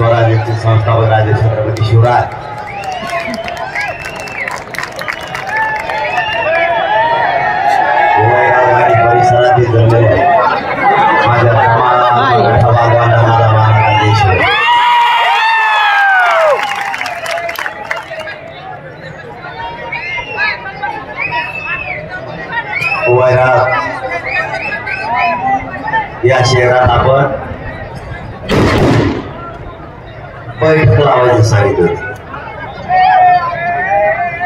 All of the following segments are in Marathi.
स्वराज्याचे संस्थापक राजे छत्रपती शिवराय आणि परिसरातील जमलेले माझ्या मराठा बांधवांना माझा महाराज देश या शहरात आपण बैठक लावायची सांगितलं होती.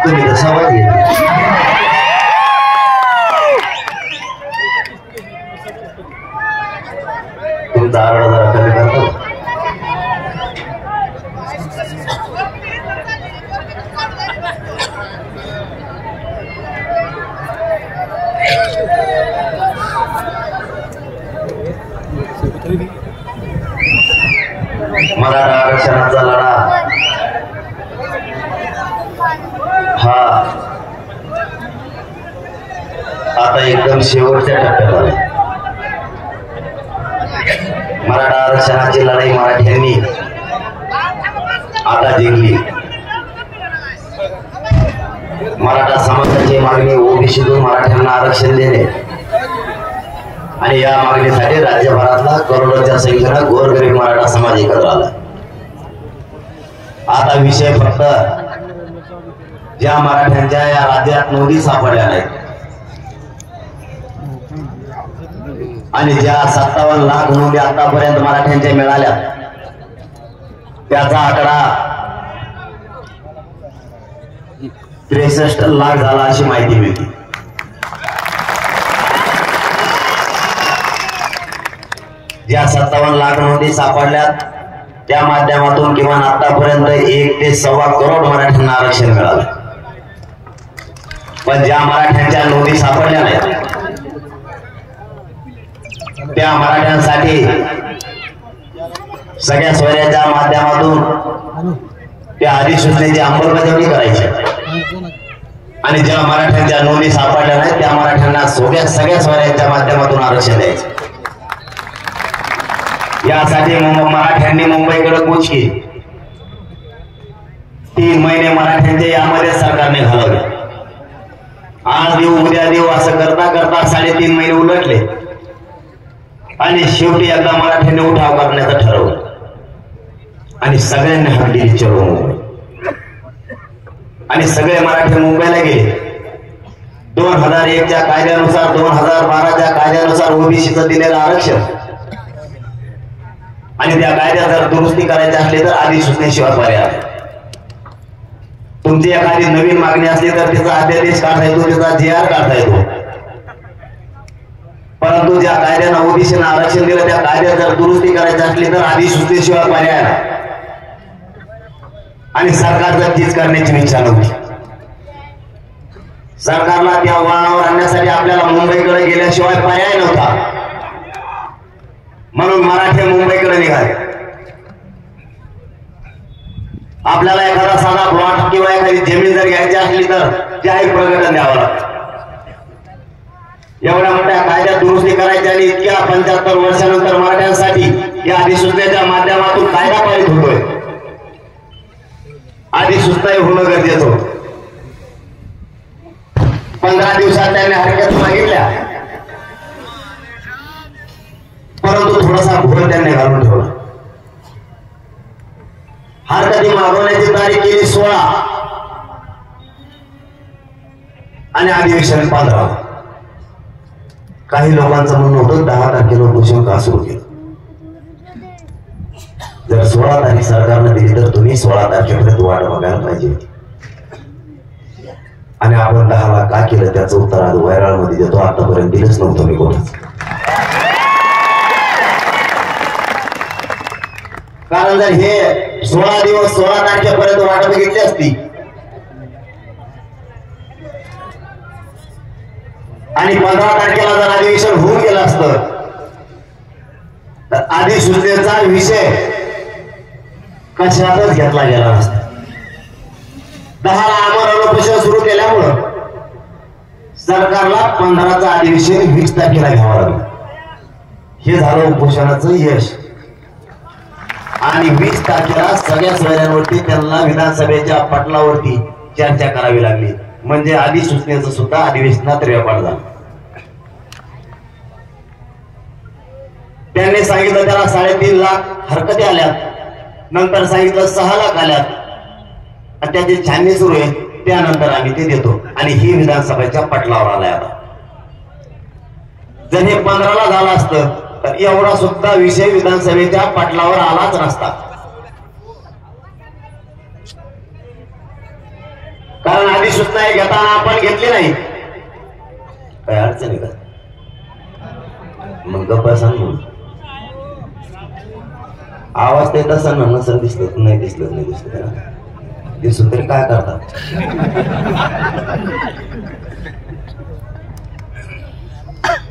तुम्ही तसा आवाज घेतला. तुमचा आरडा जरा कमी करतो. मराठा आरक्षणाचा लढा हा आता एकदम शेवटच्या टप्प्यात आला. मराठा आरक्षणाची लढाई मराठ्यांनी आता जिंकली. मराठा समाजाची मागणी ओबीसीतून मराठ्यांना आरक्षण देणे आणि या मागणीसाठी राज्यभरातला करोडोच्या संख्येनं गोरगरीब मराठा समाज एकत्र आला. आता विषय फक्त ज्या मराठ्यांच्या या राज्यात नोंदी सापडल्या नाहीत आणि ज्या 57 लाख नोंदी आतापर्यंत मराठ्यांच्या मिळाल्या त्याचा आकडा 63 लाख झाला अशी माहिती मिळते. ज्या 57 लाख नोंदी सापडल्यात त्या माध्यमातून किमान आतापर्यंत 1 ते 1.25 करोड मराठ्यांना आरक्षण मिळालं. पण ज्या मराठ्यांच्या नोंदी सापडल्या नाहीत त्या मराठ्यांसाठी सगळ्या सोयऱ्याच्या माध्यमातून त्या अधिसूचनेची अंमलबजावणी करायची आणि ज्या मराठ्यांच्या नोंदी सापडल्या नाहीत त्या मराठ्यांना सगळ्या सोयऱ्यांच्या माध्यमातून आरक्षण द्यायचं. यासाठी मराठ्यांनी मुंबईकडे कूच केली. 3 महिने मराठ्यांचे यामध्ये सरकारने घालवले. आज देऊ उद्या देऊ असं करता करता 3.5 महिने उलटले आणि शेवटी एकदा मराठ्यांनी उठाव करण्याचं ठरवलं आणि सगळ्यांनी हात दिली चलो मुंबई आणि सगळे मराठी मुंबईला गेले. 2001च्या कायद्यानुसार 2012च्या कायद्यानुसार ओबीसीचं दिलेलं आरक्षण आणि त्या कायद्यात जर दुरुस्ती करायची असली तर अधिसूचनेशिवाय पर्याय. तुमची एखादी नवीन मागणी असली तर त्याचा अध्यादेश काढता येतो, त्याचा JR काढता येतो. परंतु ज्या कायद्यानं ओबीसीनं आरक्षण दिलं त्या कायद्यात जर दुरुस्ती करायची असली तर अधिसूचनेशिवाय पर्याय नाही आणि सरकारचं तीच करण्याची इच्छा नव्हती. सरकारला त्या वळणावर आणण्यासाठी आपल्याला मुंबईकडे गेल्याशिवाय पर्याय नव्हता. म्हणून मराठी मुंबईकडे निघाले. आपल्याला एखादा साधा प्लॉट किंवा एखादी जमीन जर घ्यायची असली तर जाहीर प्रकटन द्यावं लागतं. एवढ्या मोठ्या कायद्यात दुरुस्ती करायची आणि इतक्या 75 वर्षानंतर मराठ्यांसाठी या अधिसूचनेच्या माध्यमातून कायदा पारित होतोय. अधिसूचना होणं गरजेचं होतं. 15 दिवसात त्यांनी हरकत मागितल्या परंतु थोडासा घोळ त्यांनी घालून ठेवला. हरकती मागवण्याची तारीख केली 16 आणि अधिवेशन 15. काही लोकांचं म्हणणं होतं 10 तारखेला उपोषण का सुरू केलं. जर 16 तारीख सरकारने दिली तर तुम्ही 16 तारखेपर्यंत वाट बघायला पाहिजे आणि आपण 10ला का केलं त्याचं उत्तर आज व्हायरल मध्ये देतो. आतापर्यंत दिलंच नव्हतं मी कोणाच. कारण जर हे 16 दिवस 16 तारखेपर्यंत वाट बघितली असती आणि 15 तारखेला जर अधिवेशन होऊन गेलं असतं तर अधिसूचनेचा विषय कशातच घेतला गेला नसता. 10ला आमरण उपोषण सुरू केल्यामुळं सरकारला 15चं अधिवेशन 20 तारखेला घ्यावं लागलं. हे झालं उपोषणाचं यश. आणि 20 तारखेला सगळ्या सोयऱ्यांवरती त्यांना विधानसभेच्या पटलावरती चर्चा करावी लागली. म्हणजे अधिसूचनेचं सुद्धा अधिवेशनात रेकॉर्ड झालं. त्यांनी सांगितलं त्याला 3.5 लाख हरकती आल्यात, नंतर सांगितलं 6 लाख आल्यात आणि त्याची छाननी सुरू आहे, त्यानंतर आम्ही ते देतो. आणि ही विधानसभेच्या पटलावर आलाय. आता जर हे 15ला झालं असतं तर एवढा सुद्धा विषय विधानसभेच्या पटलावर आलाच नसता. कारण अधिसूचना घेताना आपण घेतली नाही. काय अडचण आहे का? मग गप्प सांग. आवाज ते तसा नसं दिसलं नाही दिसून तरी काय करतात.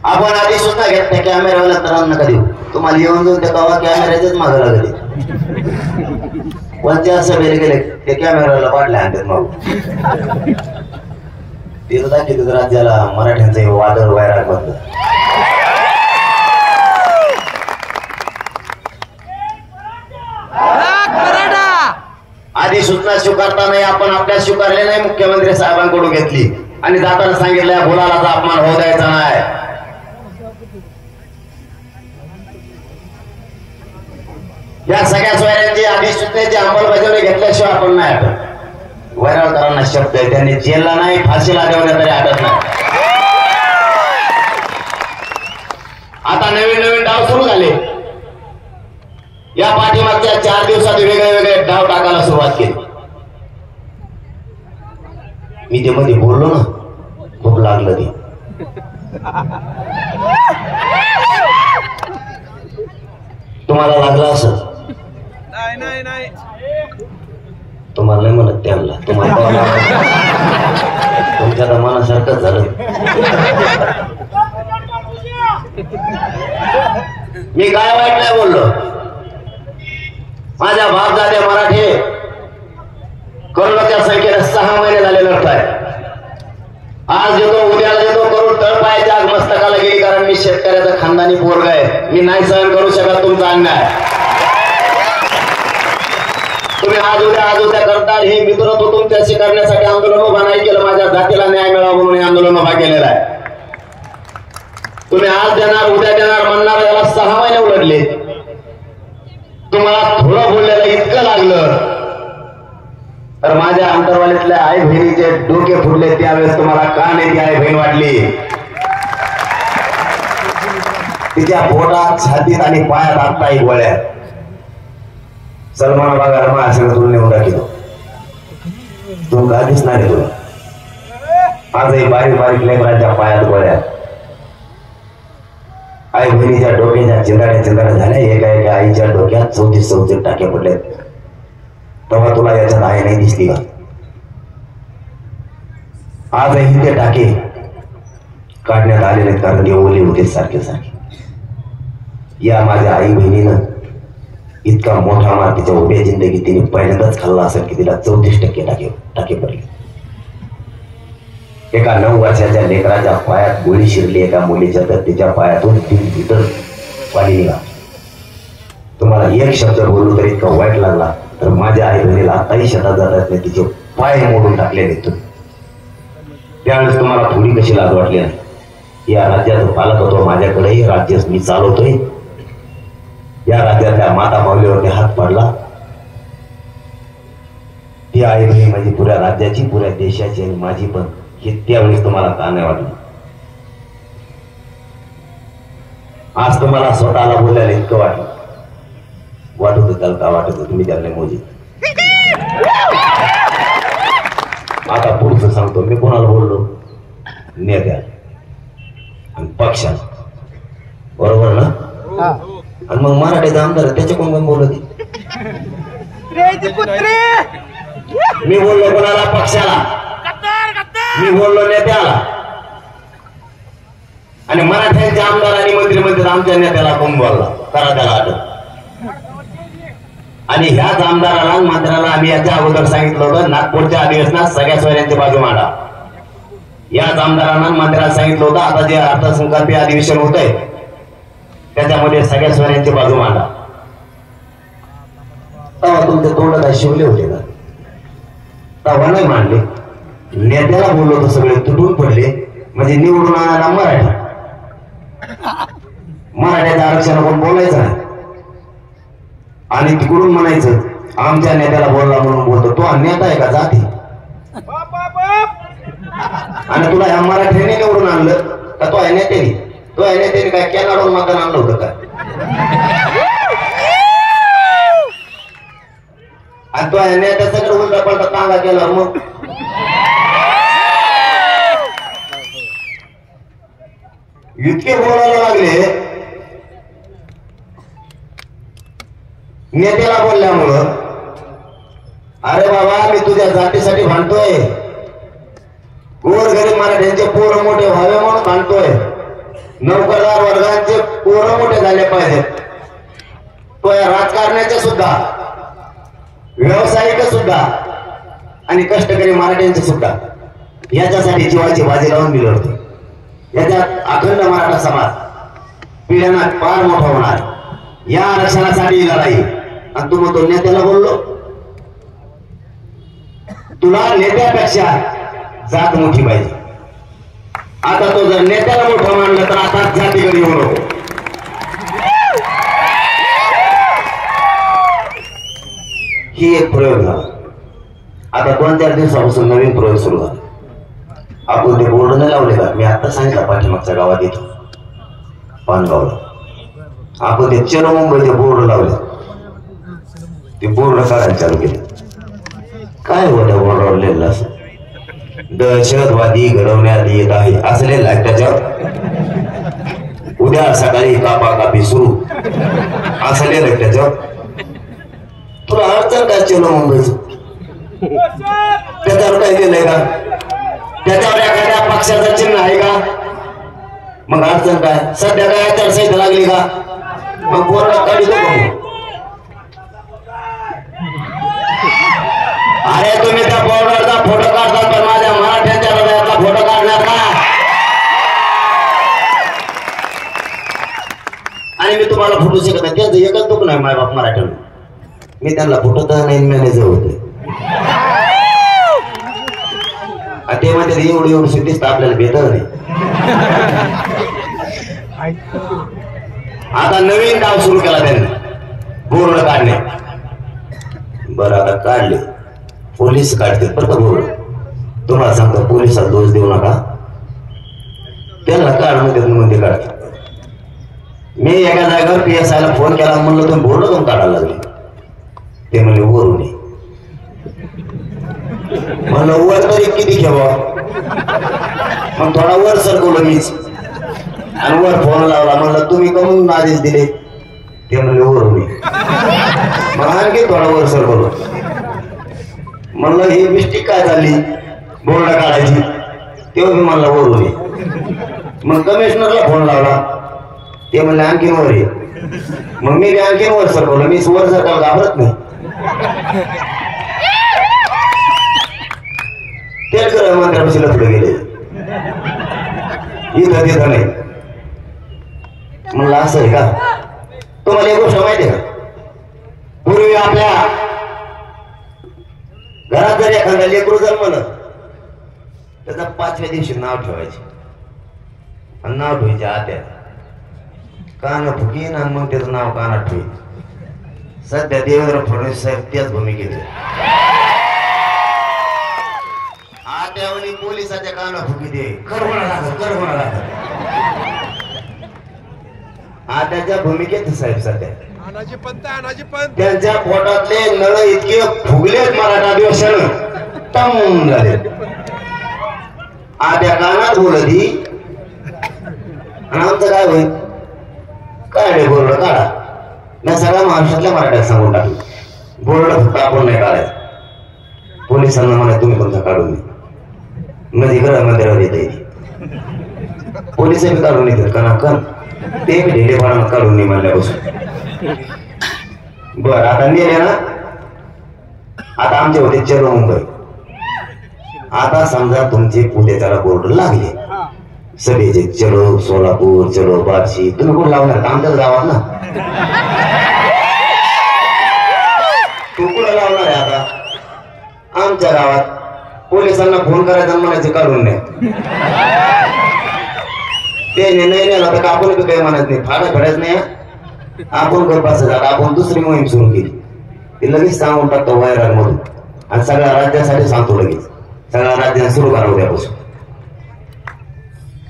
आपण अधिसूचना घेत त्या कॅमेऱ्यावाला तर नका देऊ. तुम्हाला येऊन जाऊन त्या गावा कॅमेऱ्याच्याच मागं लागले. कोणत्या सभेला गेले ते कॅमेऱ्याला वाटले आणतात मागू. तिथं दाखवत राज्याला मराठ्यांचं वादळ वैराग बंद. अधिसूचना स्वीकारताना आपण आपल्या स्वीकारले नाही, मुख्यमंत्री साहेबांकडून घेतली आणि जाताना सांगितलं गुलालाचा अपमान होऊ द्यायचा नाही. या सगळ्या सोयऱ्यांची अधिसूचनेची अंमलबजावणी घेतल्याशिवाय आपण नाही हटत. वैराळकरांना शब्द आहे, त्यांनी जेलला नाही फाशीला देवल्या तरी हटत नाही. आता नवीन डाव सुरू झाले. या पाठीमागच्या 4 दिवसात वेगळे डाव टाकायला सुरुवात केली. मी ते मध्ये बोललो ना, खूप लागलं ते. तुम्हाला लागलं असं? नाही तुम्हाला नाही म्हणत त्यांना, तुम्हाला तुमच्या तर मनासारखंच झालं. मी काय वाईट नाही बोललो. माझ्या बापजादे मराठी करोनाच्या संख्येने 6 महिने झाले लढताय. आज देतो उद्याला देतो करून तळपायाच्या आग मस्तकाला गेली. कारण मी शेतकऱ्याचा खानदानी पोरगा आहे. मी नाही सहन करू शकत तुमचा अन्याय. तुम्ही आज उद्या करताल. हे मित्र तो तुमच्याशी करण्यासाठी आंदोलन उभा नाही केलं. माझ्या जातीला न्याय मिळावा म्हणून हे आंदोलन उभा केलेलं आहे. तुम्ही आज देणार उद्या देणार म्हणणार, याला 6 महिने उलटले. तुम्हाला थोडं बोललेलं इतकं लागलं तर माझ्या अंतरवालीतल्या आई बहिणीचे डोके फुटले. त्यावेळेस तुम्हाला का नाही ती आई बहीण वाटली? तिच्या पोटात, छातीत आणि पायात आता एक गोळ्या. सलमान बागा माझ्या तुला दाखवतो. तू का दिसणार आहे तुला? आजही बारीक लेकरांच्या पायात गोळ्या. आई बहिणीच्या डोक्याच्या चिंगाड्या झाल्या. एका आईच्या डोक्यात 34 टाके पडले. तेव्हा तुला याच्यात आई नाही दिसली का? आजही ते टाके काढण्यात आलेले आहेत कारण ते ओले होते सारखे. या माझ्या आई बहिणीनं इतका मोठा मार तिच्या उभ्या जिंदगीत तिने पहिल्यांदाच खाल्ला असेल की तिला 34% टाके पडले. एका 9 वर्षाच्या लेकराच्या पायात गोळी शिरली एका मुलीच्या, तर तिच्या पायातून 3 लिटर पाणी निघालं. तुम्हाला एक शब्द बोललो तरी इतका वाईट लागला. तर माझ्या आई बहिणीला आताही शेतात जातात नाही, तिचे पाय मोडून टाकलेले. त्यावेळेस तुम्हाला थोडी कशी लाज वाटली नाही? या राज्याचं पालकत्व माझ्याकडेही, राज्य मी चालवतोय. या राज्यातल्या माता माऊलीवरती हात पडला. ती आई बहीण माझी पुऱ्या राज्याची, पुऱ्या देशाची आणि माझी पण. हे त्यावेळेस तुम्हाला का नाही वाटलं? आज तुम्हाला स्वतःला बोलायला इतकं वाटत होतं. त्याला का वाटत होतं? तुम्ही त्याला मोजी. आता पुढचं सांगतो. मी कोणाला बोललो? नेत्या आणि पक्षाला, बरोबर ना? आणि मग मराठीचा आमदार त्याचे कोण बोलत? मी बोललो कोणाला? पक्षाला. मी बोललो नेत्याला. आणि मराठ्यांचे आमदार आणि मंत्री म्हणतात आमच्या नेत्याला कोण बोलला, करा त्याला अटक. आणि ह्याच आमदाराला मंत्र्याला आम्ही याच्या अगोदर सांगितलं होतं नागपूरच्या अधिवेशनात सगळ्या सोयऱ्यांची बाजू मांडा. याच आमदारांना मंत्र्याला सांगितलं होतं आता जे अर्थसंकल्पीय अधिवेशन होतंय त्याच्यामध्ये सगळ्या सोयऱ्यांची बाजू मांडा. तेव्हा तुमच्या तोंडात काय शिवले होते का? तेव्हा नाही मांडले. नेत्याला बोललो तर सगळे तुटून पडले. म्हणजे निवडून आणायला मराठ्याचं आरक्षण कोण बोलायचं नाही. आणि तिकडून म्हणायचं आमच्या नेत्याला बोलला म्हणून बोलतो. तो नेता आहे का जाती? आणि तुला ह्या मराठ्याने निवडून आणलं का? तो आहे नेत्याने? तो आहे नेत्याने काय कॅनडावरून मतदान आणलं होतं का? आणि तो आहे नेत्याच्याकडे उलटा पलटा चांगला केला मग इतके बोलायला लागले. नेत्याला बोलल्यामुळं अरे बाबा मी तुझ्या जातीसाठी भांडतोय. गोरगरीब मराठ्यांचे पोरं मोठे व्हावे म्हणून भांडतोय. नोकरदार वर्गांचे पोरं मोठे झाले पाहिजेत. तो या राजकारण्याचे सुद्धा, व्यावसायिक सुद्धा आणि कष्टकरी मराठ्यांचे सुद्धा याच्यासाठी जीवाची बाजी लावून मी लढतो. याच्यात अखंड मराठा समाज पिढ्यांना फार मोठा होणार. या आरक्षणासाठी लढाई. आणि तू म्हणतो नेत्याला बोललो. तुला नेत्यापेक्षा जात मोठी पाहिजे. आता तो जर नेत्याला मोठं मानलं तर आता जातीकडे येऊ नको. ही एक प्रयोग झाला. आता 2-4 दिवसापासून नवीन प्रयोग सुरू झाला. आपण ते बोर्ड नाही लावले का? मी आता सांगितलं पाठीमागच्या गावात येतो पानगावला. आपण ते चलो मुंबईचे बोर्ड लावले. ते बोर्ड काढायला चालू केले. काय होत्या बोर्डावर लिहिलं असं दहशतवादी घडवण्यात येत आहे असं लिहिलं त्याच्यावर. उद्या सकाळी कापाकापी सुरू असं लिहिलं त्याच्यावर. तुला अडचण काय चलो मुंबईचं? त्याच्यावर काय लिहिलंय का? त्याच्यावर एखाद्या पक्षाचं चिन्ह आहे का? मग अडचण काय? सध्या काय आचारसंहिता लागली का? मग बोर्ड काढू नको. अरे तुम्ही त्या बोर्डरचा फोटो काढता पण माझ्या मराठ्यांच्या हृदयातला फोटो काढणार का? आणि मी तुम्हाला फोटो शिकत नाही. त्यांचं एकच दुःख नाही माझ्या बाप मराठ्यांना. मी त्यांना फोटो तर नाही मॅनेजर होते. ते म्हणजे एवढी सिद्धीच आपल्याला भेटत नाही. आता नवीन डाव सुरू केला त्यांनी बोर्ड काढणे. बरं आता काढले. पोलीस काढते बरं का बोर्ड. तुम्हाला सांगतो पोलिसाला दोष देऊ नका. त्यांना काढून देत म्हणून ते काढतात. मी एका जागेवर PSI ला फोन केला. म्हणलं तुम्ही बोर्ड करून काढायला लागले? ते म्हणले वरून ये. म्हणलं वर तरी किती ठेवा? मग थोडा वर सरकवलं मीच आणि वर फोन लावला. म्हणलं तुम्ही कमून आदेश दिले? ते म्हणले वरून ये. मग आणखी थोडा वर सरकवलं. म्हणलं ही मिस्टेक काय झाली बोर्ड काढायची? तेव्हा मी म्हणला वरून ये. मग कमिशनरला फोन लावला. ते म्हणले आणखीन वर ये. मग मी आणखीन वर सरकवलं. मी वर सरकायला घाबरत नाही. ते गृहमंत्र्यापाशी लफडे गेले. इथं तिथं नाही. म्हणलं असं आहे का? तुम्हाला एक गोष्ट माहिती आहे का? पूर्वी आपल्या घरात जर एखादा लेकरू जन्मलं त्याचा 5व्या दिवशी नाव ठेवायचे. आणि नाव ठेवायचे आत्या कान फुकीन आणि मग त्याचं नाव कानात ठेवी. सध्या देवेंद्र फडणवीस साहेब त्याच भूमिकेत. आत्यावनी पोलिसाच्या काना फुकी दे कर होणार. आत्याच्या भूमिकेत साहेब सध्या. त्यांच्या पोटातले नळ इतके फुगलेत मराठा अधिवेशन टम झाले. आत्या कानात बोलती आणि आमचं काय होईल? काढे बोर्ड काढा. मी सगळ्या महाराष्ट्रातल्या मराठ्यात सांगून टाकलं बोर्ड फक्त आपण नाही काढायचं. पोलिसांना म्हणा तुम्ही तुमचा काढून दे. म्हणजे गृहमंत्र्यावर येता येते. पोलिस बी काढून येतात कणाकण. ते बी ढेलेपणानं काढून नाही म्हणल्यापासून. बर आता नेले ना. आता आमचे होते चलो मुंबई. आता समजा तुमचे पुण्याच्याला बोर्ड लागले सगळेचे. चलो सोलापूर, चलो बार्शी. तुम्ही कोण लावणार? आमच्याच गावात ना. तू कुठं लावणार आहे आता? आमच्या गावात पोलिसांना फोन करायचा म्हणायचं काढून नाही, ते नाही नेला तर आपण बी काही म्हणत नाही, फाडा फडायच नाही. आपण घर बसत आपण दुसरी मोहीम सुरू केली, ती लगेच सांगून टाकतो वैरांमधून आणि सगळ्या राज्यासाठी सांगतो लगेच, सगळ्या राज्यांना सुरू करा उद्यापासून.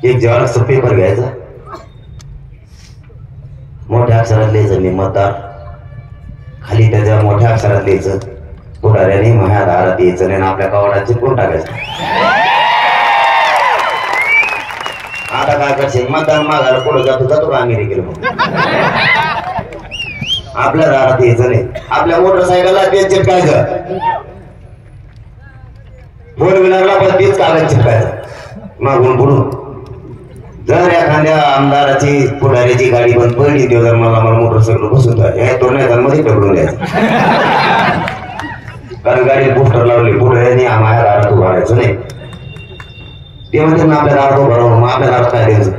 एक जेव्हा पेपर घ्यायचा, मोठ्या अक्षरात लिहायचं मी मतदार, खाली त्याच्या मोठ्या अक्षरात लिहायचं पुढाऱ्याने माझ्या दारात यायचं नाही, आपल्या कवाडात चिपकून टाकायचं. आता काय करशील, मतदान मागायला पुढे जातो का अमेरिकेला, मग आपल्या दारात यायचं नाही, आपल्या मोटरसायकलला तेच चिपकायचं, फोर व्हीलरला पण तेच कागद चिपकायचं मागून पुढून. जर एखाद्या आमदाराची पुढाऱ्याची गाडी बंद पडली तेव्हा जर मला मोटरसायकल बसून तोडण्याचा मध्ये पकडून द्यायचं, कारण गाडीत पोस्टर लावले पुढाऱ्याने माझ्या दारात उभारायचं नाही. ते म्हणते ना आपल्या दारात उभारावं, मग आपल्या दारात काय द्यायचं.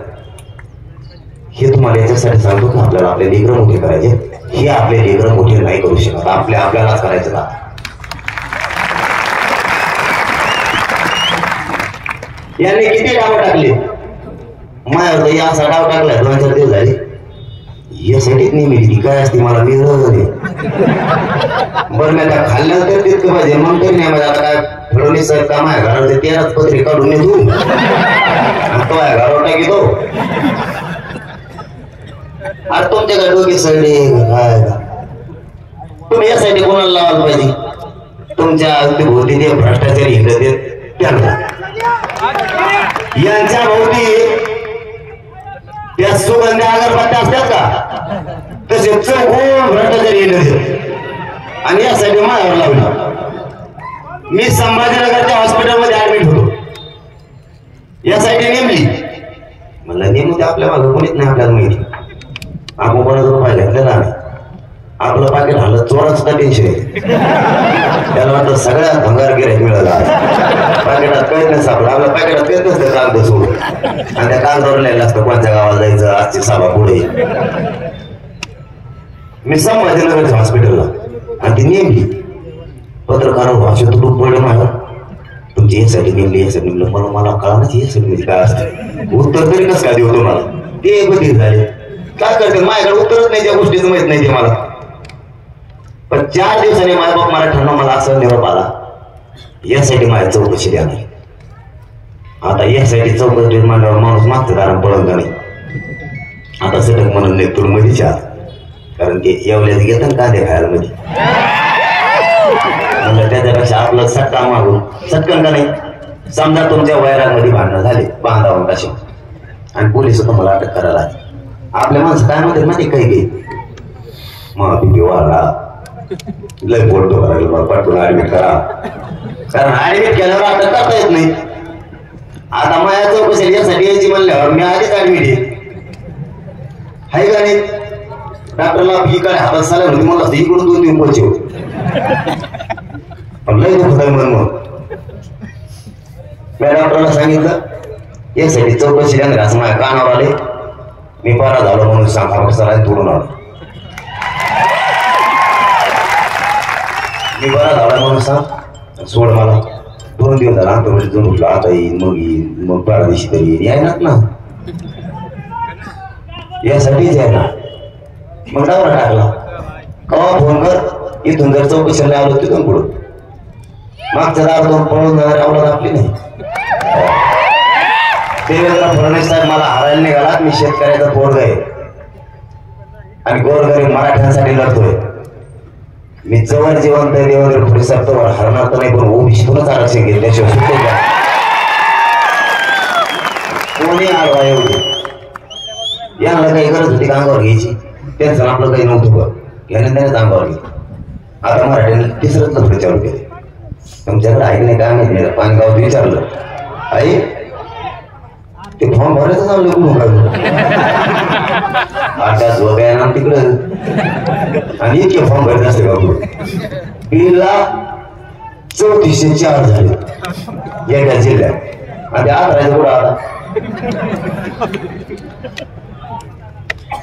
हे तुम्हाला याच्यासाठी सांगतो की आपल्याला आपले लेकरं मोठे करायचे, हे आपले लेकरं मोठे नाही करू शकत, आपल्यालाच करायचं ना. यांनी किती डाव टाकले, माझ्यावर असा डाव टाकलाय 2-4 दिवस झाले. यासाठीच नाही मिळली काय असते मला मिळत नाही. बरं मी त्या खाल्ल्यावर तर तितकं पाहिजे, मग तरी नाही माझ्या आता काय फडणवीस साहेब काम आहे घरावर 13 पत्रे काढून नेतो तो आहे घरावर टाकी तो. अरे तुमच्याकडे डोके सगळे काय तुम्ही यासाठी कोणाला लावायला पाहिजे, तुमच्या भोवती ते भ्रष्टाचारी हिंडत त्यांना, यांच्या भोवती त्या सुगंधी अगरबत्त्या असतात का तसे चौकोन भ्रष्टाचारी हिंडत, आणि यासाठी माझ्यावर लावलं. मी संभाजीनगरच्या हॉस्पिटलमध्ये ऍडमिट होतो, यासाठी नेमली. मला नेमू ते आपल्या मागं कोणीच नाही, आपल्याला माहिती आपण कोणाचा रुपये घेतलेला नाही, आपलं पाकिट हल्लं चोरा सुद्धा टेन्शन आहे. त्याला वाटतं सगळ्या भंगार गिराईक मिळाला, पाकिटात काहीच नाही सापडलं, आपल्या पाकिटात काहीच नसतं कागद सोडून, आणि त्या कागदावर लिहायला असतं कोणत्या गावाला जायचं, आजची सभा पुढे. मी संभाजीनगरच्या हॉस्पिटलला आणि ती नेमली, पत्रकार भाषेत तुटून पडले माझ्या, तुमची यासाठी नेमली यासाठी नेमलं, मला कळालं यासाठी म्हणजे काय असतं, उत्तर तरी कसं काय देऊ तुम्हाला. ते बघित झाले काय करते, माझ्याकडे उत्तरच नाही, त्या गोष्टीचं माहित नाही ते मला. पण 4 दिवसांनी माझ्या बाप मराठ्यांना मला असं निरोप आला, यासाठी माझ्या चौकशी द्यावी. आता यासाठी चौकशी मांडल्यावर माणूस मागचं कारण पळून का नाही, आता सटक म्हणून नेतूर मध्ये चार, कारण ते एवढ्याच घेतात कांदे खायला मध्ये, म्हणजे त्याच्यापेक्षा आपलं सट्टा मागून सटकन का नाही. समजा तुमच्या वैरामध्ये भांडणं झाले बांधावून कशी, आणि पोलिस तुम्हाला अटक करायला आले, आपल्या माणसं काय म्हणतात माहिती काही मग भीती वाढला, लय बोलतो करायला पाठवून ऍडमिट करा, कारण ऍडमिट केल्यावर अटक करता येत नाही. आता माझ्या चौकशी यासाठी यायची म्हणल्यावर मी आधीच ऍडमिट आहे का नाही. डॉक्टरला ही काय हातात साला होती, मला इकडून 2-3 पोचे पण लय दुखत आहे मग मी डॉक्टरला सांगितलं यासाठी चौकशी देणार, असं माझ्या कानावर आले, मी बरा झालो म्हणून सांगा सरांनी तोडून आलो, मी बरा झाला म्हणून सांग सोड. मला 2 दिवस झाला अंतर जाऊन उठलो, आता येईल मग 12 दिवशी तरी येईल, यायनात ना यासाठीच आहे ना. मग डावरा टाकला, कवा फोन कर, इथून जर चौकशीला आलो तिथून पुढं मागच्या दारातून पळून जाणारी अवलाद आपली नाही. देवेंद्र फडणवीस साहेब मला हरायला निघाला, मी शेतकऱ्याचा पोरगा आहे आणि गोरगरीब मराठ्यांसाठी लढतोय. मी जवळ जिवंत आहे देवेंद्र फडणवीस साहेब तर हरणार तर नाही, पण ओबीसीतूनच आरक्षण घेतल्याशिवाय सुटतो का कोणी आडवा एवढे. यांना काही गरज होती का अंगावर घ्यायची, त्यांचं आपलं काही नव्हतं बघ, याने त्यानेच अंगावर घेतलं. आता मराठ्यांनी 3रंच लफडे चालू केले. तुमच्याकडे ऐक नाही काय माहिती, पानगावात विचारलं आई ते फॉर्म भरायचं चाललं कुठून काढून आता झोगाय ना तिकडं, आणि इतके फॉर्म भरत असते बाबू. बिलला 3404 झाले एका जिल्ह्यात, आणि आता राहायचं कुठं आता.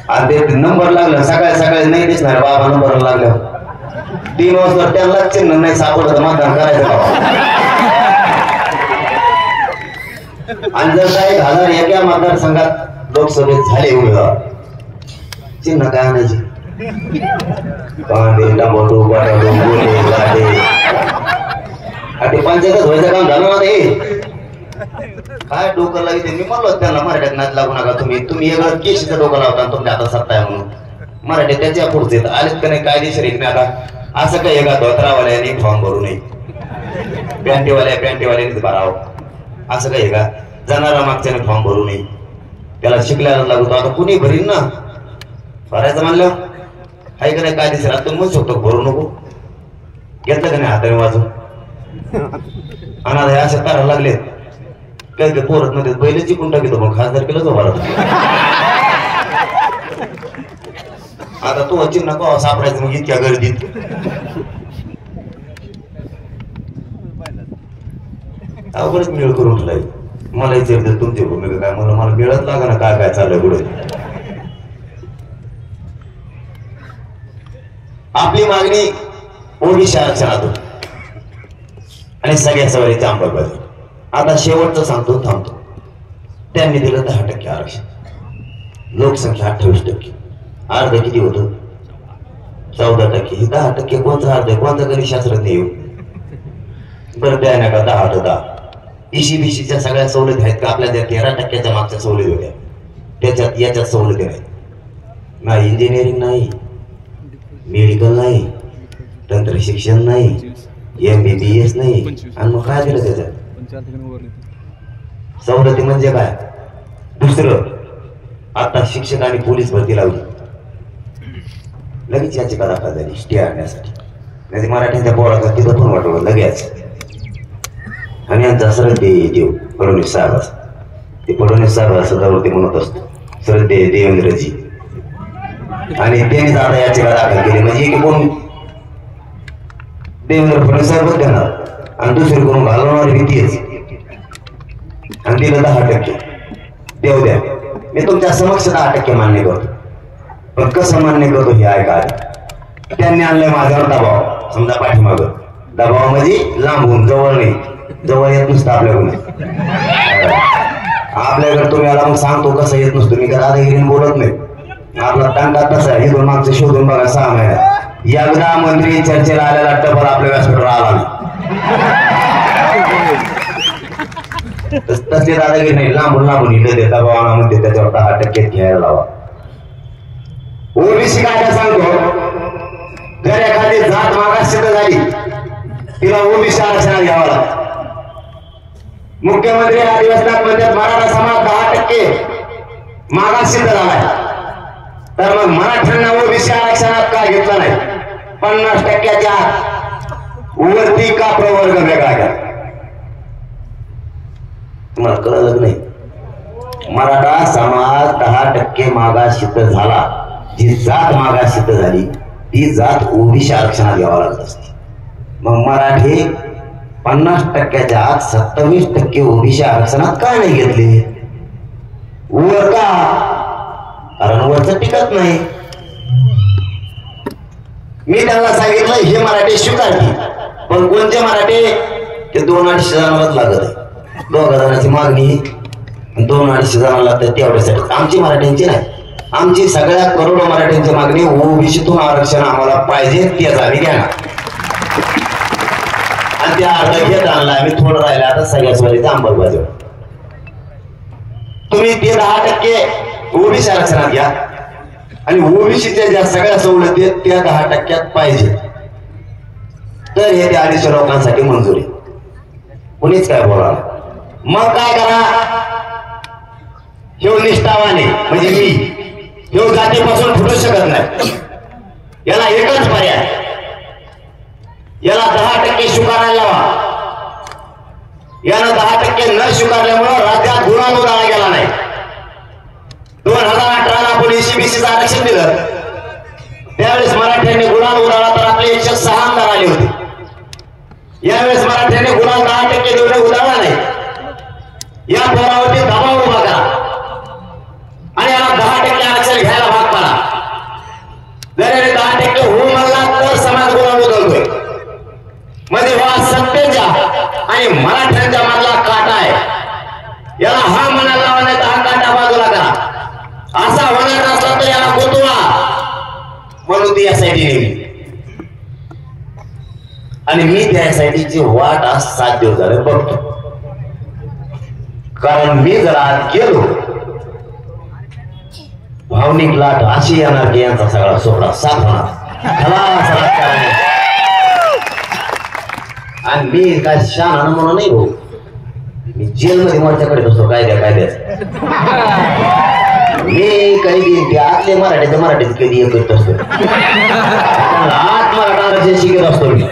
आणि ते नंबर लागला सकाळी नाही दिसणार बाबा नंबर लागला, 3 वर्ष त्यांना चिन्ह नाही सापडत मतदान करायचं बाबा. आणि जर काही झालं एका मतदारसंघात लोकसभेत झाले उमेदवार चिन्ह काय आणायचे कांदे टमाटो बटाटो गोटे गाडे आणि पंचायतच व्हायचं काम झालं ना ते काय डोकं लागते. मी म्हणलो त्यांना मराठ्यात नाच लागू नका तुम्ही एक केशीचं डोकं लावता तुमच्या आता सत्ता आहे म्हणून मराठी त्याच्या पुढचे आलेत का नाही कायदेशीर एकमेका असं काही एका धोत्रावाल्याने फॉर्म भरू नये पॅन्टीवाल्याने भरावं असं काही का जाणारा मागच्याने फॉर्म भरू नये त्याला शिकल्याला लागतो. आता कुणी भरीन ना भरायचं म्हणलं हाय का नाही कायदेशीर आता म्हणू शकतो भरू नको घेतलं का नाही हाताने वाजून अनाथ अशा करायला लागले काही ते पोरत मध्ये पहिले चिकून टाकितो मग खासदार केलं तो भारत. आता तो चिन्ह कवा सापडायचं मग इतक्या गर्दीत अवघडच मिळ करून ठेवलाय. मला विचारते तुमची भूमिका काय मला मिळत लागा ना काय काय चाललंय पुढे. आपली मागणी ओबीसी आरक्षणातून आणि सगळ्या सवारीची अंमलबजावणी. आता शेवटचं सांगतो थांबतो. त्यांनी दिलं 10% आरक्षण, लोकसंख्या 28%, अर्ध किती होतं 14%. ही 10% कोणतं अर्ध कोणता गणित शास्त्रज्ञ येऊ बरं द्या नका 10 तर 10. ईसीबीसीच्या सगळ्या सवलती आहेत का आपल्या त्या 13% मागच्या सवलती होत्या त्याच्यात याच्यात सवलती नाही इंजिनिअरिंग नाही मेडिकल नाही तंत्र शिक्षण नाही MBBS नाही आणि मग काय दिलं त्याच्यात सवलती म्हणजे काय. दुसरं आता शिक्षक आणि पोलीस भरती लावली लगेच याची दाखल झाली स्टे आणण्यासाठी नाही मराठ्यांच्या पोराचा तिथं पण वाटवलं लगेच. आणि यांचा श्रद्धे देव फडणवीस साहेब ते फडणवीस साहेब सदावरती म्हणत असतो श्रद्धे देवेंद्रजी आणि त्यांनी आता याचिका दाखल केली म्हणजे की कोण देवेंद्र फडणवीस साहेबच देणार आणि दुसरी कोण घालवणारी भीतीच आणि दिलं 10% देऊ द्या. मी तुमच्या समक्ष 10% मान्य करतो पण कसं मान्य करतो हे ऐका. त्यांनी आणलंय माझ्यावर दबाव समजा पाठीमाग दबाव म्हणजे लांबून जवळ नाही जवळ येत नसतं आपल्याकडून आपल्याकडे तुम्ही आला मग सांगतो कसं येत नसतो मी का दादागिरीने बोलत नाही. आपला तांडा तसा आहे. हे 2 मागचं शोधून बघा 6 महिन्यात एकदा मंत्री चर्चेला आलेला टपर आपल्या व्यासपीठावर आला नाही तसले दादागिरी नाही. लांबून इथं देता बाबा म्हणते त्याच्यावर 10% घ्यायला लावा. ओबीसी कायदा सांगतो जर एखादी जात मागास झाली तिला ओबीसी आरक्षणात घ्यावा लागतं. मुख्यमंत्री अधिवेशनात म्हणतात मराठा समाज 10% मागास झालाय तर मग मराठ्यांना ओबीसी आरक्षणात का घेतला नाही. 50%च्या वरती का प्रवर्ग वेगळा घ्या तुम्हाला कळलं नाही. मराठा समाज 10% मागास झाला जी जात मागास झाली ती जात ओबीसी आरक्षणात घ्यावा लागत असते. मग मराठी 50%च्या आत 27% ओबीसी आरक्षणात का नाही घेतले वर का कारण वरचं टिकत नाही. मी त्यांना सांगितलं हे मराठी स्वीकारते पण कोणते मराठी ते 2-2.5 जणांनाच लागत आहे. 2 जणांची मागणी 2-2.5 जणांना लागतात तेवढ्यासाठी आमची मराठ्यांची नाही. आमची सगळ्या करोडो मराठ्यांची मागणी ओबीसीतून आरक्षण आम्हाला पाहिजे तेच आम्ही घेणार आणि त्या अर्ध घेत आणला आम्ही थोडं राहिलं आता सगळ्या स्वारीचं अंमलबजावणी. तुम्ही ते 10% ओबीसी आरक्षणात घ्या आणि ओबीसीच्या ज्या सगळ्या सवलती आहेत त्या 10% पाहिजे तर हे त्या 250 लोकांसाठी मंजुरी कोणीच काय बोला. मग काय करा हे निष्ठावाने म्हणजे मी हे जातीपासून फुटू शकत नाही. याला एकच पर्याय याला 10% स्वीकारायला लावा. यानं 10% न स्वीकारल्यामुळं राज्यात गुन्हा नोंदवला गेला नाही. 2018ला आपण ईसीबीसीचं आरक्षण दिलं त्यावेळेस मराठ्यांनी गुन्हा नोंदवला तर आपले 106 आमदार आले होते. यावेळेस मराठ्यांनी गुन्हा 10% देऊन उदाहरण नाही. या पोरावरती दबाव उभा करा आणि याला 10% आरक्षण घ्यायला भाग पाडा. जर 10% हो म्हणला तर समाज गुन्हा नोंदवला करा. असा होणार नसला तर याला गोतवा म्हणून ती एसआयटी नेली. आणि मी त्या एसआयटीची वाट आज 7 दिवस झाले बघतो. कारण मी जर आज गेलो भावनिक लाट अशी येणार की यांचा सगळा सोपडा साफ होणार. आणि मी काय शान म्हणून नाही भाऊ, मी जेलमध्ये मोर्चाकडे बसतो कायद्याच. मी कधी आतले मराठीत कधी एक करत असतो. आत मराठा शिकत असतो मी.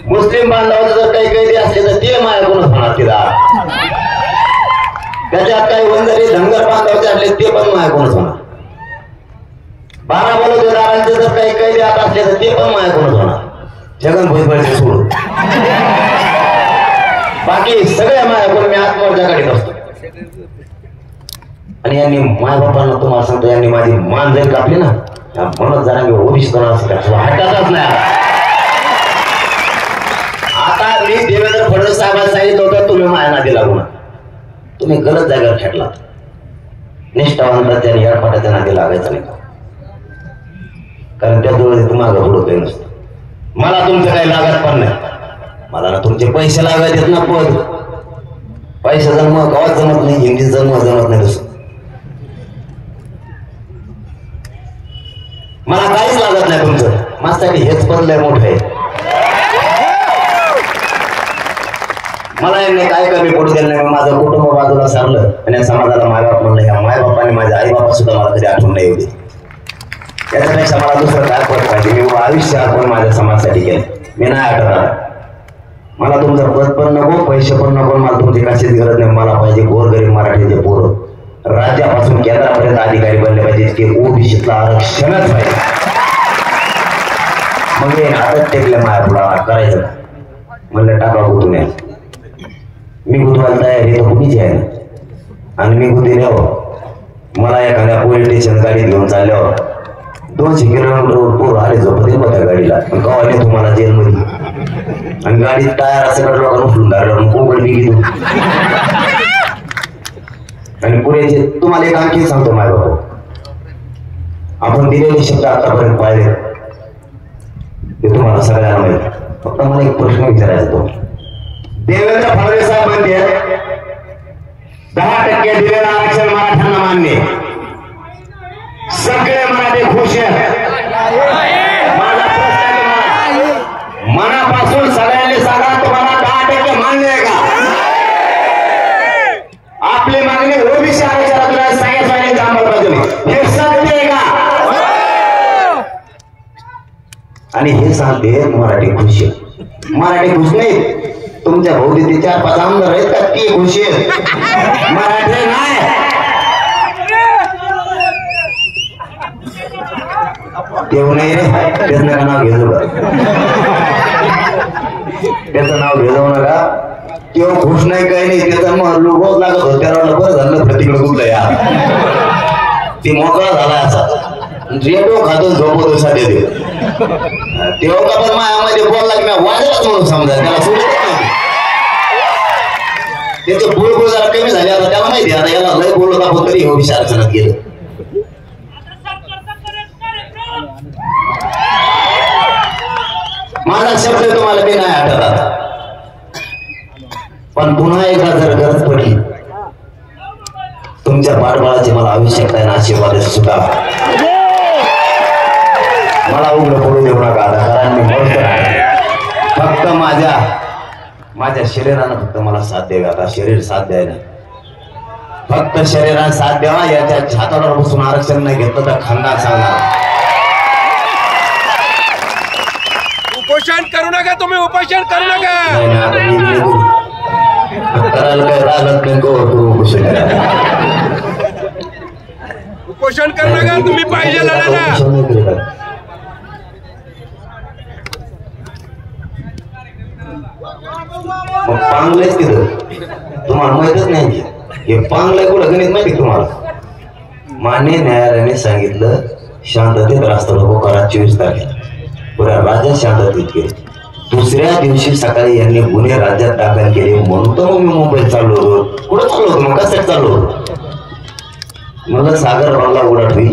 मुस्लिम बांधवाचं जर काही कैदी असले तर ते माझ्याकडूनच होणार तिला. त्याच्यात काही वंजारी धनगर बांधवाचे असले ते पण माझ्याकडूनच होणार. 12 बलुतेदारांचे जर काही कैदी आत असले तर ते पण माझ्याकडूनच होणार. जगन भुजबळचे सोडून बाकी सगळ्या माझ्याकडून मी आत्महत्या करीत असतो. आणि यांनी मायबापांना तुम्हाला सांगतो, यांनी माझी मान जरी कापली ना, म्हणून जरा मी ओबीसी हटातच नाही. आता मी देवेंद्र फडणवीस साहेबांना सांगितलं होतं तुम्ही माझ्या नादी लागू ना. तुम्ही गलत जागेवर खेळला. निष्ठावंताच्या आणि याडपाटाच्या नादी लागायचं नाही, कारण त्या दोघे तुम्हाला पुढं काही नसतं. मला तुमचं काही लागत पण नाही. मला ना तुमचे पैसे लागायचे ना, पद पैसे जन्म गावात जमत नाही, हिंदी जमत नाही. तसं मला काहीच लागत नाही तुमचं. माझ्यासाठी हेच पद लय मोठं आहे. मला यांनी काय कमी पडू दिलं नाही. माझं कुटुंब बाजूला सारलं आणि समाजाला मायबाप म्हणलं. ह्या मायबापाने माझ्या आई बाबा सुद्धा मला कधी आठवण नाही होती. त्याच्यापेक्षा मला दुसरं काय पद पाहिजे. मी आयुष्य आपण माझ्या समाजासाठी केलं. मी नाही आठवणार. मला तुमचं पद पण नको, पैसे पण नको, मला तुमची कशाची गरज नाही. मला पाहिजे गोरगरीब मराठीचे पोरं राज्यापासून केंद्रापर्यंत अधिकारी बनले पाहिजे. की ओबीसीतलं आरक्षणच पाहिजे. मग हे नाटक टेकले माझ्या पुढा करायचं म्हणलं टाका गुतून. मी गुतवायला तयार आहे तर कुणीच आहे ना. आणि मी गुतील्यावर मला एखाद्या पोलीस स्टेशन गाडीत घेऊन चालल्यावर 200 किलोमीटरवर पोरं आले झोपते मग त्या गाडीला. गावाने तुम्हाला जेलमध्ये आणि गाडीत टायर असं काढलं लोकांना उचलून टाकलं कोकण बी घेतो. आणि पुरेचे तुम्हाला एक आणखी सांगतो माझ्या बाबा, आपण दिलेले शब्द आतापर्यंत पाहिले ते तुम्हाला सगळ्यांना माहिती. फक्त मला एक प्रश्न विचारायचा तो, देवेंद्र फडणवीस साहेब म्हणते 10% दिलेलं आरक्षण मराठ्यांना मान्य. सगळे मराठी खुश आहेत. माझा प्रश्न मनापासून सगळ्यांनी सांगा, तुम्हाला 10% मान्य आहे का? आपली मागणी ओबीसी आरक्षणाला सांगितलं अंमलबजावणी हे सत्य आहे का? आणि हे सांगते मराठी खुश आहे. मराठी खुश नाही. तुमच्या भोवती 4-5 आमदार आहेत का ते खुश आहेत. मराठी नाही. तेव्हा नाही रे, त्याचं नका नाव घेऊ नका. त्याचं नाव घेऊ नका. तेव्हा खुश नाही काही नाही. त्याचा मग लोक लागत होत. त्याला बरं झालं प्रतिकडे कुठलं या ती मोकळा झाला असा रेटो खातो झोपतो साधे देव. तेव्हा का पण मायामध्ये बोलला की वाजलाच म्हणून समजा त्याला सोडत नाही. त्याचे बोलबोल जरा कमी झाले. आता त्याला माहिती आता याला लय बोलत आपण तरी हो विचारचनात गेलं. माझा शब्द तुम्हाला मी नाही आठवत आता. पण पुन्हा एकदा जर गरज पडली तुमच्या पाठबळाची मला आवश्यकता आहे ना, आशीर्वाद सुद्धा मला उघड पडू देऊ नका. कारण मी बोलतो फक्त माझ्या शरीरानं फक्त मला साथ द्यावी. आता शरीर साथ द्यायला फक्त शरीरानं साथ द्यावा. याच्या छातावर बसून आरक्षण नाही घेतलं तर खानदार सांगणार. उपोषण करू नका. तुम्ही उपोषण करू नका. करायला काय रागत नाही उपोषण करू नका. तुम्ही पाहिजे लढायला. मग पांगलेच तिथं तुम्हाला माहितच नाही. हे पांगलंय कुठं गणित माहिती तुम्हाला. मान्य न्यायालयाने सांगितलं शांततेत रास्ता रोको करा 24 तारखेला. पुऱ्या राज्यात शांततेत केली. दुसऱ्या दिवशी सकाळी यांनी गुन्हे राज्यात दाखल केले. म्हणून तर मग मी मुंबईत चाललो होतो. कुठं चाललो होतो मग? कशात चाललो होतो? मला सागर बंगला उडत होई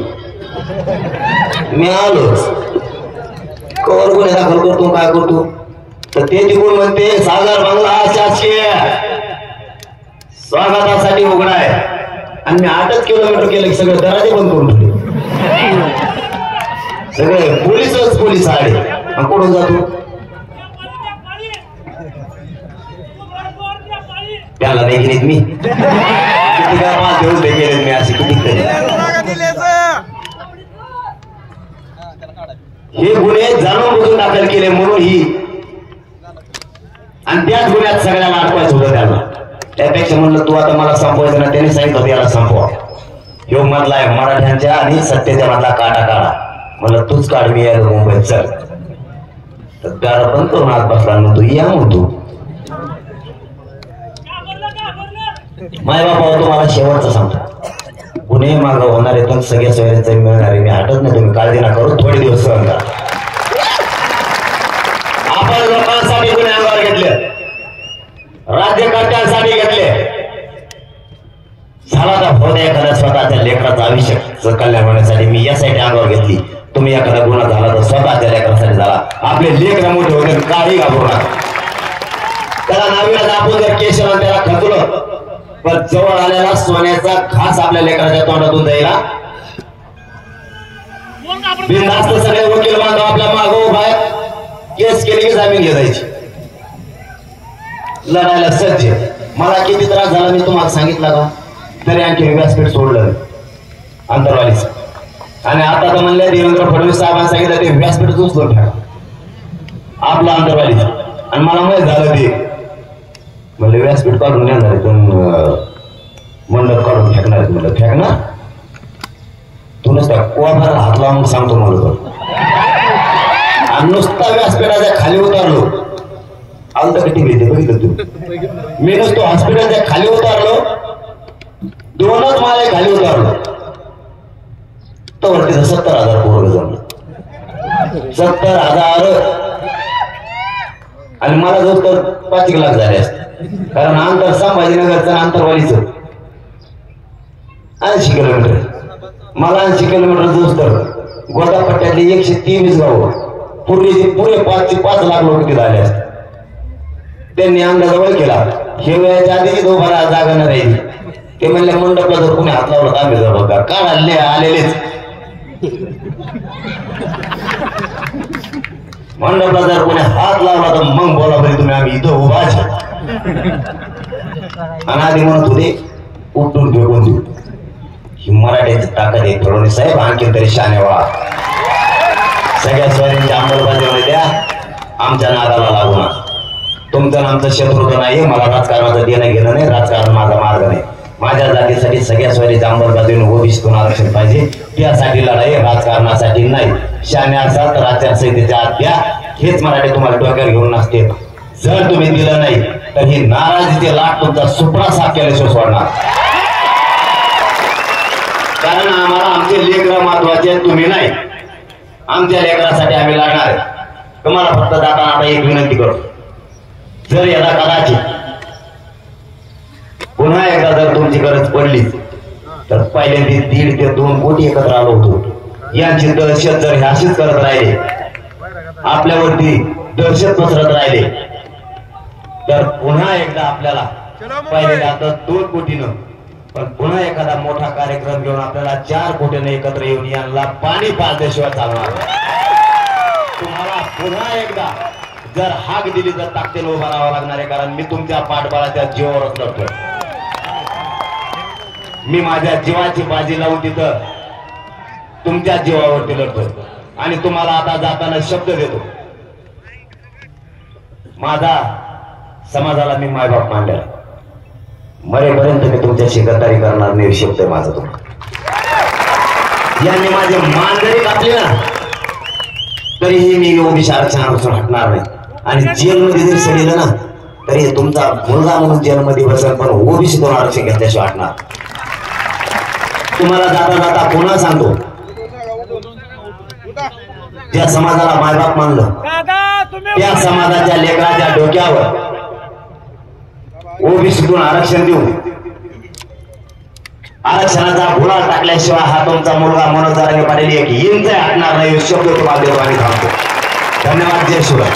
मी आलोच कवर गुन्हे दाखल करतो काय करतो तर ते तिकडून म्हणते सागर बंगला शासकीय स्वागतासाठी उघडा आहे आणि मी 8 किलोमीटर केलं की सगळे दराजे बंद करून ठेवले सगळे पोलीस आले कुठून जातो त्याला देखील मी किती काय देऊन देखील मी असे किती हे गुन्हे जाणून बुजून दाखल केले म्हणून ही आणि त्याच गुन्ह्यात सगळ्याला अडकवायचं होतं त्याला त्यापेक्षा म्हणलं तू आता मला संपवायचं ना त्याने सांगितलं याला संपवा ह्यो मधला आहे मराठ्यांच्या आणि सत्तेच्या मधला काटा काढा म्हणलं तूच काढ मी यायला मुंबईत चल तर त्याला पण तो नाच बसला म्हणतो या म्हणतो माय बाबा तुम्हाला शेवटचं सांगतो गुन्हे माग होणारे पण सगळ्या सोयऱ्यांचे मिळणारे मी हटत नाही तुम्ही काळजी ना करू थोडे दिवस सहन करा आपण लोकांसाठी गुन्हे अंगावर घेतले राज्यकर्त्यांसाठी घेतले झाला तर होता एखाद्या स्वतःच्या लेकराचं आयुष्य कल्याण होण्यासाठी मी यासाठी अंगावर घेतली तुम्ही एखादा गुन्हा झाला तर स्वतःच्या लेकरासाठी झाला आपले लेकर मोठे होते काही घाबरू नका त्याला नावीला आपण जर केशव त्याला खचलं पण जवळ आलेला सोन्याचा घास आपल्या लेकराच्या तोंडातून जाईला बिनधास्त सगळे वकील बांधव आपल्या मागो उभा केस केली की जामीन घ्यायची लढायला सज्ज मला किती त्रास झाला मी तुम्हाला सांगितलं का तरी आणखी व्यासपीठ सोडलं अंतरवालीच आणि आता तर म्हणले देवेंद्र फडणवीस साहेबांनी सांगितलं ते व्यासपीठ उचलून ठेवा आपलं अंतरवालीच आणि मला माहित झालं ते म्हणले व्यासपीठ काढून नेणार पण मंडप काढून फेकणार म्हणलं फेकणार तू नुसता कोणाला हात लावून सांगतो मला आणि नुसता व्यासपीठाच्या खाली उतारलो आलं तर किती घेते बघितलं तू मी नुसतो हॉस्पिटलच्या खाली उतारलो 2च माळे खाली उतारलो तर तिथं 70,000 पोरं जमलं 70,000 आणि मला जो तर 5 लाख झाले असते कारण अंतर संभाजीनगरचं अंतरवालीच 80 किलोमीटर मला 80 किलोमीटर जोच तर गोदापट्ट्यातली 123 गाव पूर्वीचे पुरे 5 लाख लोक तिथे आले असते त्यांनी अंदाजवळ केला हे वेळाच्या आधी तो भरा जागा न राहिली ते म्हणले मंडपला जर कोणी हात लावला तर आम्ही जबाबदार का आलेलेच मंडपला जर कोणी हात लावला तर मग बोला बरे तुम्ही आम्ही इथं उभाच आणि आधी म्हणत होते उठून फेकून देऊ ही मराठीची ताकद आहे फडणवीस साहेब आणखी तरी शाने व्हा सगळ्या स्वारींच्या अंमलबजावणी द्या आमच्या नादाला लागू नका तुमचं आमचं शत्रुत्व नाही मला राजकारणाचं देणं घेणं नाही राजकारण माझा मार्ग नाही माझ्या जातीसाठी सगळ्या स्वारीच्या अंमलबजावणी ओबीसीतून आरक्षण पाहिजे त्यासाठी लढाई राजकारणासाठी नाही शाने असाल तर आचारसंहितेच्या आत द्या हेच मराठी तुम्हाला डोक्यावर घेऊन नसते जर तुम्ही दिलं नाही तर ही नाराजीची लाट तुमचा सुपडा साफ केल्याशिवाय सोडणार कारण आम्हाला आमचे लेकर महत्वाचे तुम्ही नाही आमच्या लेकरासाठी आम्ही लढणार आहे तुम्हाला फक्त जाताना आता एक विनंती करतो जर याला कदाचित पुन्हा एकदा जर तुमची गरज पडली तर पहिल्यांदा 1.5 ते 2 कोटी एकत्र आलो होतो यांची दहशत जर हे अशीच करत राहिले आपल्यावरती दहशत पसरत राहिले तर पुन्हा एकदा आपल्याला पहिल्यांदा 2 कोटीनं पण पुन्हा एखादा मोठा कार्यक्रम घेऊन आपल्याला 4 कोटीने एकत्र येऊन यांना पाणी पाजल्याशिवाय चालणार तुम्हाला पुन्हा एकदा जर हाक दिली तर ताकदीने उभा राहावं लागणार आहे कारण मी तुमच्या पाठबळाच्या जीवावरच लढतोय मी माझ्या जीवाची बाजी लावून तिथं तुमच्या जीवावरती लढतोय आणि तुम्हाला आता जाताना शब्द देतो माझा समाजाला मी मायबाप मानलेला मरेपर्यंत मी तुमच्याशी गद्दारी करणार नाही शब्द आहे माझा तुम्हाला यांनी माझे मान जरी कापले ना तरीही मी ओबीसी आरक्षणापासून हटणार नाही आणि जेलमध्ये जरी सडलं ना तरी तुमचा मुलगा म्हणून जेलमध्ये बसेल पण ओबीसीतून आरक्षण घेतल्याशिवाय हटणार तुम्हाला जाता जाता पुन्हा सांगतो ज्या समाजाला मायबाप मानलं त्या समाजाच्या लेकराच्या डोक्यावर ओबीसीतून आरक्षण देऊ आरक्षणाचा गुलाल टाकल्याशिवाय हा तुमचा मुलगा मनोज जरांगे पाटील एक इंच हटणार नाही शब्द तुम्हाला देतो आणि थांबतो. धन्यवाद. जय शिवराय.